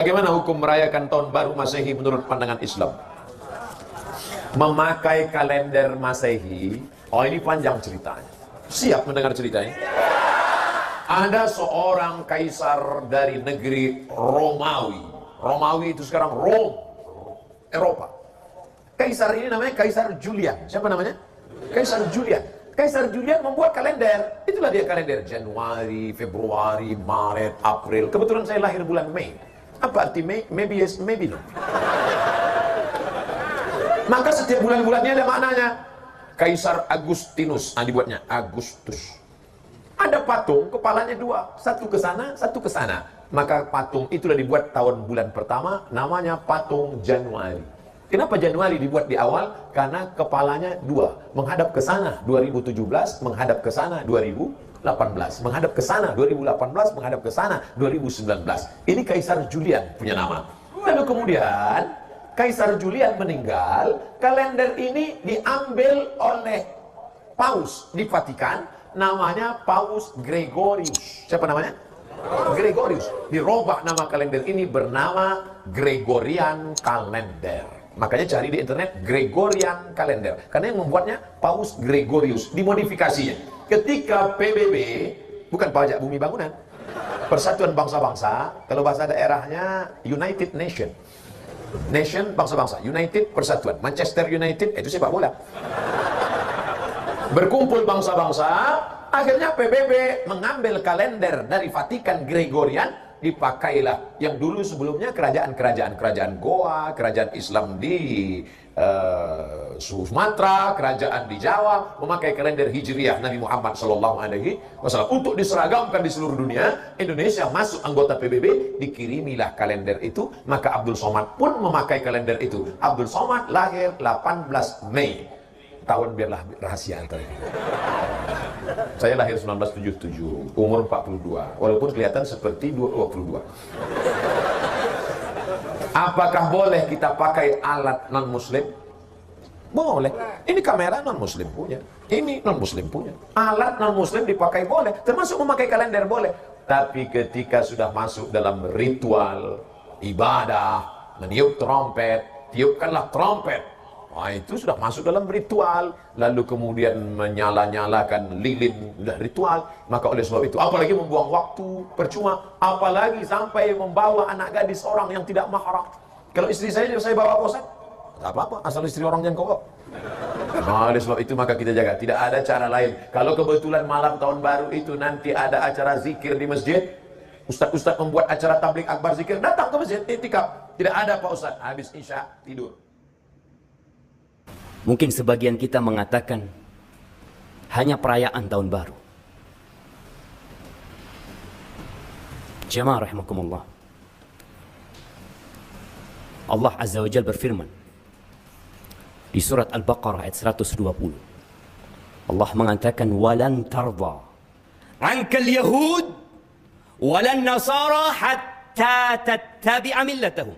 Bagaimana hukum merayakan tahun baru Masehi menurut pandangan Islam? Memakai kalender Masehi, oh ini panjang ceritanya. Siap mendengar ceritanya? Ada seorang kaisar dari negeri Romawi. Romawi itu sekarang Rome, Eropa. Kaisar ini namanya Kaisar Julian. Siapa namanya? Kaisar Julian. Kaisar Julian membuat kalender. Itulah dia kalender Januari, Februari, Maret, April. Kebetulan saya lahir bulan Mei. Apa arti Mei? Maybe yes, maybe no. Maka setiap bulan-bulannya ada maknanya. Kaisar Agustinus, dibuatnya Agustus. Ada patung, kepalanya dua, satu ke sana, satu ke sana. Maka patung itulah dibuat tahun bulan pertama, namanya patung Januari. Kenapa Januari dibuat di awal? Karena kepalanya dua, menghadap ke sana 2017, menghadap ke sana 2018, menghadap ke sana 2018, menghadap ke sana 2019. Ini Kaisar Julian punya nama. Lalu kemudian Kaisar Julian meninggal, kalender ini diambil oleh Paus di Vatikan, namanya Paus Gregorius. Siapa namanya? Gregorius. Dirubah nama kalender ini bernama Gregorian Calendar. Makanya cari di internet Gregorian Calendar. Karena yang membuatnya Paus Gregorius. Dimodifikasinya. Ketika PBB, bukan pajak bumi bangunan, Persatuan Bangsa-Bangsa, kalau bahasa daerahnya United Nation. Nation, bangsa-bangsa. United, persatuan. Manchester United, itu sepak bola. Berkumpul bangsa-bangsa, akhirnya PBB mengambil kalender dari Vatikan Gregorian, dipakailah yang dulu sebelumnya kerajaan Goa, kerajaan Islam di Sumatera, kerajaan di Jawa memakai kalender Hijriah Nabi Muhammad SAW untuk diseragamkan di seluruh dunia. Indonesia masuk anggota PBB, dikirimilah kalender itu. Maka Abdul Somad pun memakai kalender itu. Abdul Somad lahir 18 Mei. Tahun biarlah rahasia antara ini. Saya lahir 1977, umur 42, walaupun kelihatan seperti 22. Apakah boleh kita pakai alat non-muslim? Boleh. Ini kamera non-muslim punya, ini non-muslim punya. Alat non-muslim dipakai boleh, termasuk memakai kalender boleh. Tapi ketika sudah masuk dalam ritual ibadah, meniup trompet, tiupkanlah trompet. Wah, itu sudah masuk dalam ritual. Lalu kemudian menyala-nyalakan lilin, sudah ritual. Maka oleh sebab itu, apalagi membuang waktu percuma, apalagi sampai membawa anak gadis orang yang tidak mahram. Kalau istri saya bawa Ustaz, tak apa-apa, asal istri orang yang kau. Nah, oleh sebab itu maka kita jaga. Tidak ada cara lain. Kalau kebetulan malam tahun baru itu nanti ada acara zikir di masjid, Ustaz-Ustaz membuat acara tabligh akbar zikir, datang ke masjid, iktikaf. Tidak ada Pak Ustaz, habis isya tidur. Mungkin sebagian kita mengatakan hanya perayaan tahun baru. Jemaah rahimakumullah. Allah Azza wa Jalla berfirman di surat Al-Baqarah ayat 120. Allah mengatakan walan tarda ankal yahud walan nasara hatta tattabi'a millatahum.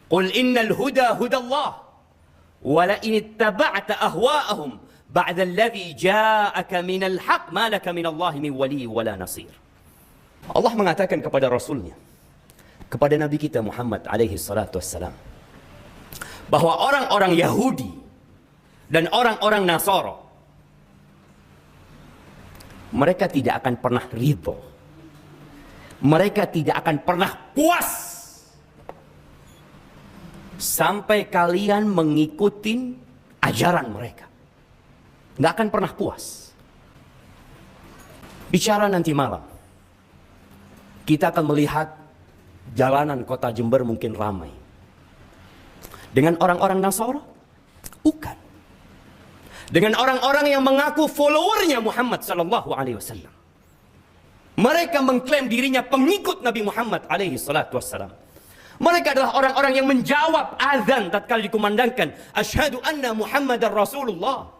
Qul innal huda hudallah wala in ittaba'ta ahwa'ahum ba'da alladhi ja'aka minal haqq ma laka minallahi min wali wala nasir. Allah mengatakan kepada Rasulnya, kepada Nabi kita Muhammad alaihi salatu wassalam, bahwa orang-orang Yahudi dan orang-orang Nasara, mereka tidak akan pernah ridho, mereka tidak akan pernah puas sampai kalian mengikuti ajaran mereka. Nggak akan pernah puas. Bicara nanti malam, kita akan melihat jalanan kota Jember mungkin ramai dengan orang-orang Nasara? Bukan. Dengan orang-orang yang mengaku followernya Muhammad sallallahu alaihi wasallam. Mereka mengklaim dirinya pengikut Nabi Muhammad alaihi salatu wassalam. Mereka adalah orang-orang yang menjawab azan tatkala dikumandangkan, asyhadu anna Muhammadar Rasulullah.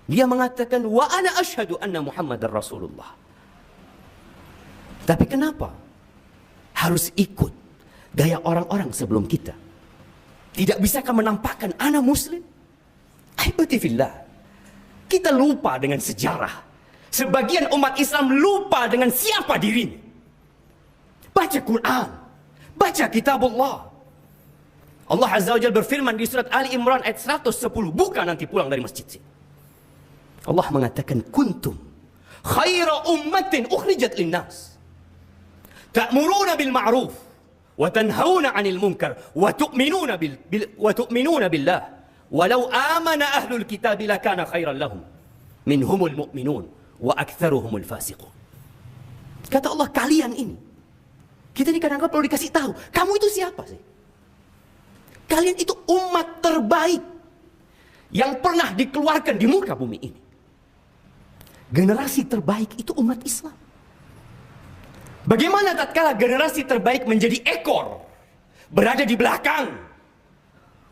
Dia mengatakan wa ana asyhadu anna Muhammadar Rasulullah. Tapi kenapa harus ikut gaya orang-orang sebelum kita? Tidak bisakah menampakkan ana muslim? Ahibati fillah. Kita lupa dengan sejarah. Sebagian umat Islam lupa dengan siapa dirinya. Baca Quran, Baca kitabullah. Allah Azza wa Jalla berfirman di surat Ali Imran ayat 110. Buka nanti pulang dari masjid. Allah mengatakan, kuntum khaira ummatin ukhrijat linnas. Ta'muruna bil ma'ruf wa tanhauna 'anil munkar wa tu'minuna billah. Walau amana ahlul kitab lakana khairan lahum. Minhumul mu'minun wa aktsaruhumul fasiqun. Kata Allah, kalian ini. Kita ini kadang-kadang perlu dikasih tahu, kamu itu siapa sih? Kalian itu umat terbaik yang pernah dikeluarkan di muka bumi ini. Generasi terbaik itu umat Islam. Bagaimana tatkala generasi terbaik menjadi ekor, berada di belakang,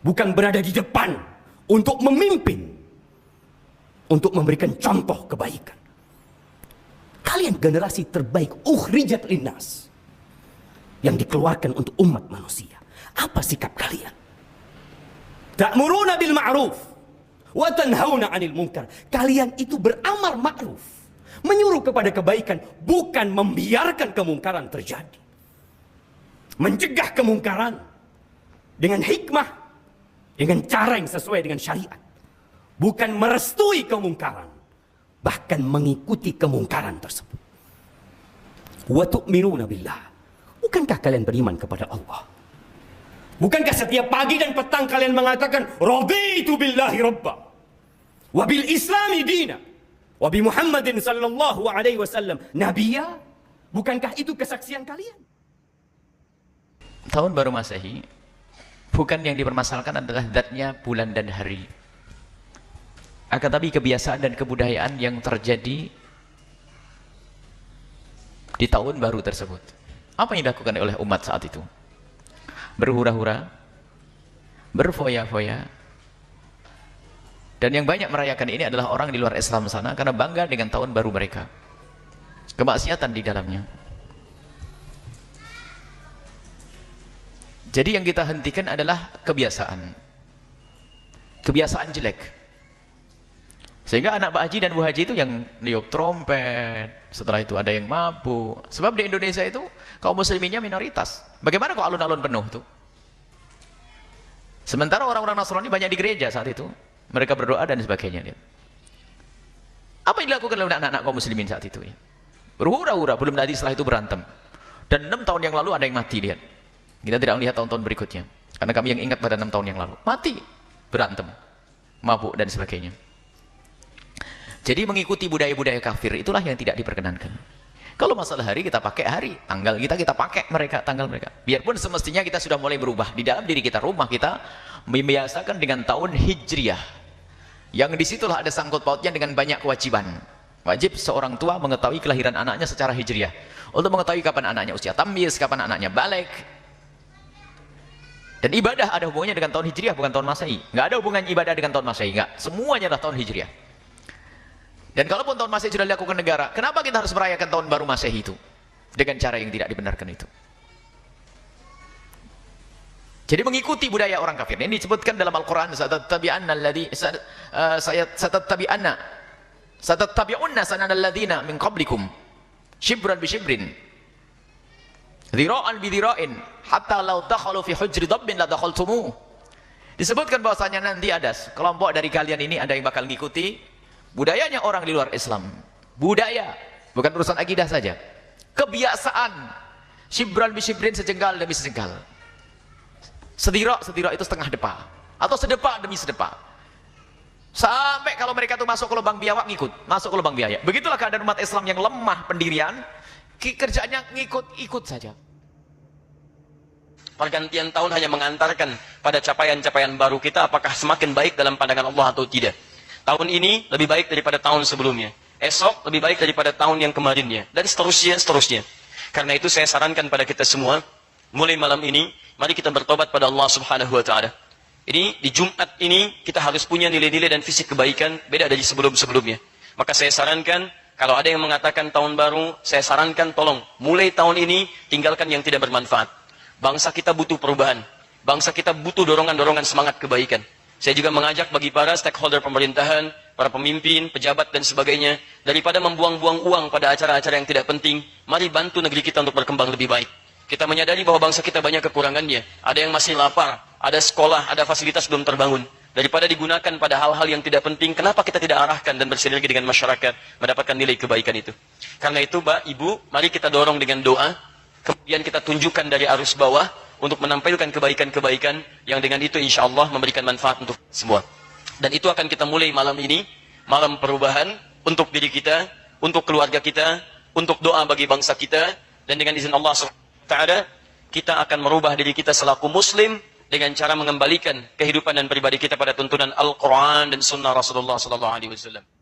bukan berada di depan, untuk memimpin, untuk memberikan contoh kebaikan. Kalian generasi terbaik, ukhrijat linnas, yang dikeluarkan untuk umat manusia. Apa sikap kalian? Ta'muruna bil ma'ruf wa tanhauna 'anil munkar. Kalian itu beramar ma'ruf, menyuruh kepada kebaikan, bukan membiarkan kemungkaran terjadi. Mencegah kemungkaran dengan hikmah, dengan cara yang sesuai dengan syariat. Bukan merestui kemungkaran, bahkan mengikuti kemungkaran tersebut. Wa tu'minuna billah. Bukankah kalian beriman kepada Allah? Bukankah setiap pagi dan petang kalian mengatakan raditu billahi rabba wa bil islami dina wa bi Muhammadin sallallahu alaihi wasallam nabiyya? Bukankah itu kesaksian kalian? Tahun baru Masehi bukan yang dipermasalahkan adalah zatnya bulan dan hari, akan tapi kebiasaan dan kebudayaan yang terjadi di tahun baru tersebut. Apa yang dilakukan oleh umat saat itu? Berhura-hura, berfoya-foya, dan yang banyak merayakan ini adalah orang di luar Islam sana karena bangga dengan tahun baru mereka. Kemaksiatan di dalamnya. Jadi yang kita hentikan adalah kebiasaan jelek, sehingga anak Pak Haji dan Bu Haji itu yang niup trompet, setelah itu ada yang mabuk. Sebab di Indonesia itu kaum musliminnya minoritas. Bagaimana kok alun-alun penuh tuh? Sementara orang-orang Nasrani banyak di gereja saat itu, mereka berdoa dan sebagainya. Lihat. Apa yang dilakukan oleh anak-anak kaum muslimin saat itu? Ya? Berhura-hura, belum tadi setelah itu berantem. Dan 6 tahun yang lalu ada yang mati, lihat. Kita tidak melihat tahun-tahun berikutnya, karena kami yang ingat pada 6 tahun yang lalu. Mati, berantem, mabuk dan sebagainya. Jadi mengikuti budaya-budaya kafir itulah yang tidak diperkenankan. Kalau masalah hari, kita pakai hari, tanggal kita pakai mereka, tanggal mereka. Biarpun semestinya kita sudah mulai berubah di dalam diri kita, rumah kita membiasakan dengan tahun Hijriah, yang disitulah ada sangkut pautnya dengan banyak kewajiban. Wajib seorang tua mengetahui kelahiran anaknya secara Hijriah, untuk mengetahui kapan anaknya usia tamyiz, kapan anaknya balik. Dan ibadah ada hubungannya dengan tahun Hijriah, bukan tahun Masehi. Nggak ada hubungan ibadah dengan tahun Masehi, nggak. Semuanya adalah tahun Hijriah. Dan kalaupun tahun Masehi sudah dilakukan negara, kenapa kita harus merayakan tahun baru Masehi itu dengan cara yang tidak dibenarkan itu? Jadi mengikuti budaya orang kafir. Ini disebutkan dalam Al-Quran, satattabi'unna sananal ladzina min qablikum shibran bi shibrin dhira'an bi dhira'in hatta law dakhalu fi hujri dabbin la dakhaltumuh. Disebutkan bahwasanya nanti ada kelompok dari kalian ini ada yang bakal mengikuti budayanya orang di luar Islam. Budaya, bukan urusan akidah saja. Kebiasaan. Shibran bi shibrin, sejengkal demi sejengkal. Sedirok itu setengah depa. Atau sedepa demi sedepa. Sampai kalau mereka itu masuk ke lubang biawak, ngikut. Masuk ke lubang biaya. Begitulah keadaan umat Islam yang lemah pendirian. Kerjanya ngikut-ikut saja. Pergantian tahun hanya mengantarkan pada capaian-capaian baru kita, apakah semakin baik dalam pandangan Allah atau tidak. Tahun ini lebih baik daripada tahun sebelumnya. Esok lebih baik daripada tahun yang kemarinnya. Dan seterusnya. Karena itu saya sarankan pada kita semua, mulai malam ini, mari kita bertobat pada Allah Subhanahu wa Ta'ala. Ini di Jumat ini kita harus punya nilai-nilai dan fisik kebaikan beda dari sebelum-sebelumnya. Maka saya sarankan, kalau ada yang mengatakan tahun baru, saya sarankan tolong mulai tahun ini tinggalkan yang tidak bermanfaat. Bangsa kita butuh perubahan. Bangsa kita butuh dorongan-dorongan semangat kebaikan. Saya juga mengajak bagi para stakeholder pemerintahan, para pemimpin, pejabat dan sebagainya, daripada membuang-buang uang pada acara-acara yang tidak penting, mari bantu negeri kita untuk berkembang lebih baik. Kita menyadari bahwa bangsa kita banyak kekurangannya. Ada yang masih lapar, ada sekolah, ada fasilitas belum terbangun. Daripada digunakan pada hal-hal yang tidak penting, kenapa kita tidak arahkan dan bersinergi dengan masyarakat mendapatkan nilai kebaikan itu? Karena itu, Mbak, Ibu, mari kita dorong dengan doa, kemudian kita tunjukkan dari arus bawah untuk menampilkan kebaikan-kebaikan yang dengan itu insya Allah memberikan manfaat untuk semua. Dan itu akan kita mulai malam ini, malam perubahan untuk diri kita, untuk keluarga kita, untuk doa bagi bangsa kita, dan dengan izin Allah SWT, kita akan merubah diri kita selaku muslim dengan cara mengembalikan kehidupan dan pribadi kita pada tuntunan Al-Quran dan Sunnah Rasulullah SAW.